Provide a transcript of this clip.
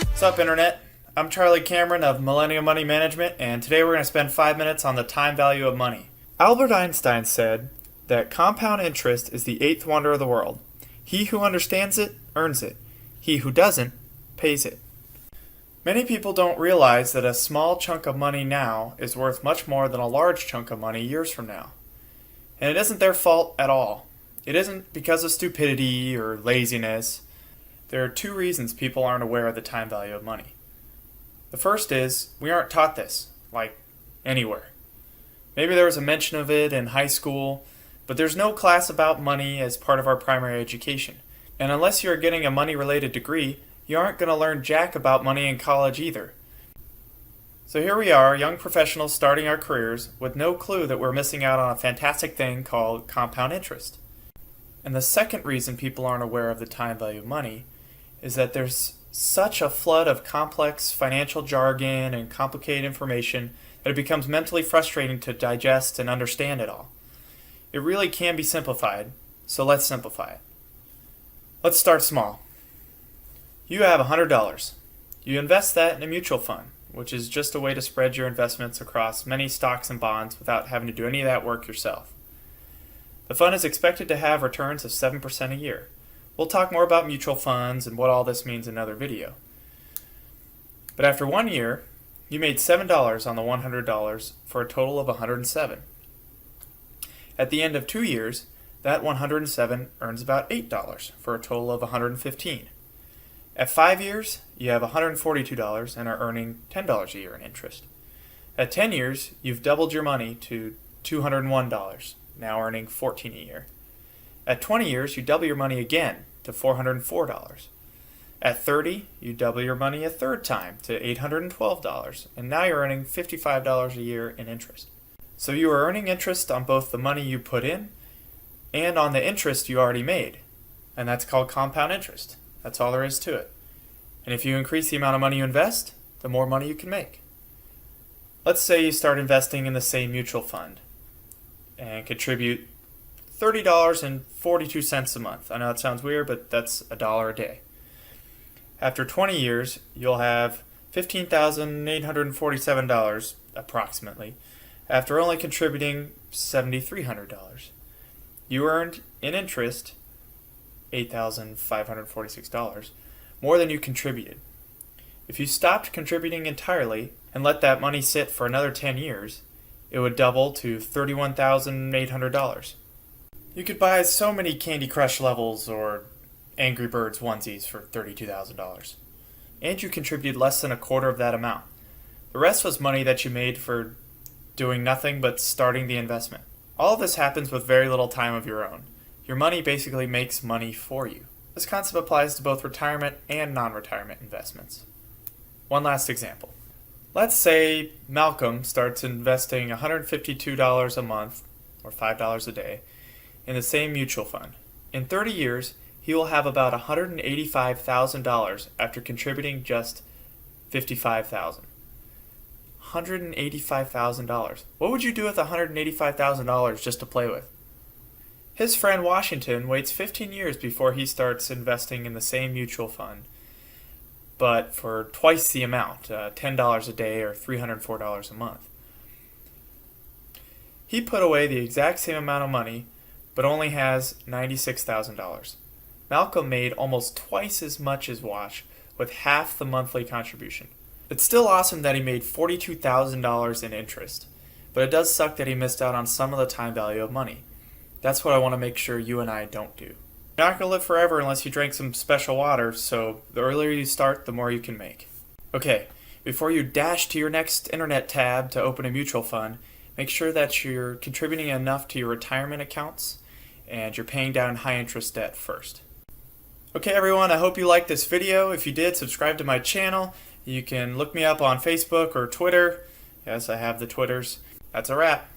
What's up, Internet? I'm Charlie Cameron of Millennium Money Management, and today we're going to spend 5 minutes on the time value of money. Albert Einstein said that compound interest is the eighth wonder of the world. He who understands it, earns it. He who doesn't, pays it. Many people don't realize that a small chunk of money now is worth much more than a large chunk of money years from now. And it isn't their fault at all. It isn't because of stupidity or laziness. There are two reasons people aren't aware of the time value of money. The first is, we aren't taught this, like, anywhere. Maybe there was a mention of it in high school, but there's no class about money as part of our primary education. And unless you're getting a money-related degree, you aren't going to learn jack about money in college either. So here we are, young professionals starting our careers with no clue that we're missing out on a fantastic thing called compound interest. And the second reason people aren't aware of the time value of money is that there's such a flood of complex financial jargon and complicated information that it becomes mentally frustrating to digest and understand it all. It really can be simplified, so let's simplify it. Let's start small. You have $100. You invest that in a mutual fund, which is just a way to spread your investments across many stocks and bonds without having to do any of that work yourself. The fund is expected to have returns of 7% a year. We'll talk more about mutual funds and what all this means in another video. But after 1 year, you made $7 on the $100 for a total of $107. At the end of 2 years, that $107 earns about $8 for a total of $115. At 5 years, you have $142 and are earning $10 a year in interest. At 10 years, you've doubled your money to $201, now earning $14 a year. At 20 years, you double your money again to $404. At 30, you double your money a third time to $812, and now you're earning $55 a year in interest. So you are earning interest on both the money you put in and on the interest you already made, and that's called compound interest. That's all there is to it. And if you increase the amount of money you invest, the more money you can make. Let's say you start investing in the same mutual fund and contribute $30.42 a month. I know it sounds weird, but that's $1 a day. After 20 years, you'll have $15,847 approximately, after only contributing $7,300. You earned in interest $8,546, more than you contributed. If you stopped contributing entirely and let that money sit for another 10 years, it would double to $31,800. You could buy so many Candy Crush levels or Angry Birds onesies for $32,000. And you contributed less than a quarter of that amount. The rest was money that you made for doing nothing but starting the investment. All of this happens with very little time of your own. Your money basically makes money for you. This concept applies to both retirement and non-retirement investments. One last example. Let's say Malcolm starts investing $152 a month, or $5 a day, in the same mutual fund. In 30 years, he will have about $185,000 after contributing just $55,000. $185,000. What would you do with $185,000 just to play with? His friend Washington waits 15 years before he starts investing in the same mutual fund, but for twice the amount, $10 a day or $304 a month. He put away the exact same amount of money, but only has $96,000. Malcolm made almost twice as much as Wash with half the monthly contribution. It's still awesome that he made $42,000 in interest, but it does suck that he missed out on some of the time value of money. That's what I want to make sure you and I don't do. You're not going to live forever unless you drink some special water, so the earlier you start, the more you can make. Okay, before you dash to your next internet tab to open a mutual fund, make sure that you're contributing enough to your retirement accounts and you're paying down high interest debt first. Okay everyone, I hope you liked this video. If you did, subscribe to my channel. You can look me up on Facebook or Twitter. Yes, I have the Twitters. That's a wrap.